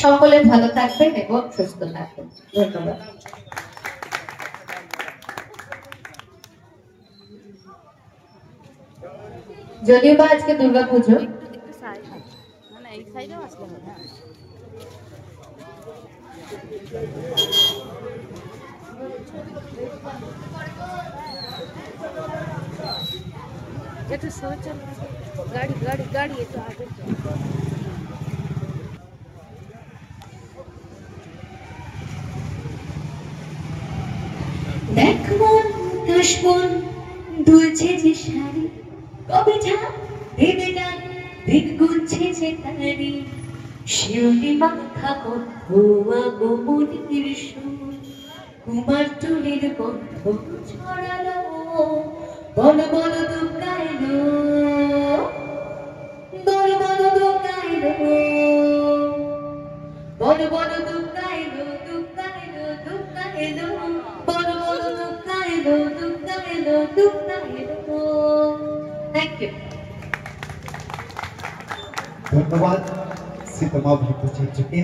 সকলে ভালো থাকবেন এবং সুস্থ থাকবেন। ধন্যবাদ। যদিও বা আজকে দুর্গাপুজো, गाड़ी गाड़ी गाड़ी ये तो आगे দেখ মন কাশমন দুলছে যে শাড়ি, কবে ঝাঁপ দেবে গান দিন গুনছে যে তারি, শিউলি মাথা কণ্ঠ আগমনীর সুর, কুমার টুলির কণ্ঠ ছড়ালো, বল বল দুর্গা এলো, বল বল দুর্গা এলো, বল বল দুর্গা এলো, দুর্গা এলো, দুর্গা এলো, বল বল দুর্গা এলো, দুর্গা এলো, দুর্গা এলো। Thank you. ধন্যবাদ সীতামা ভট্টাচার্যকে।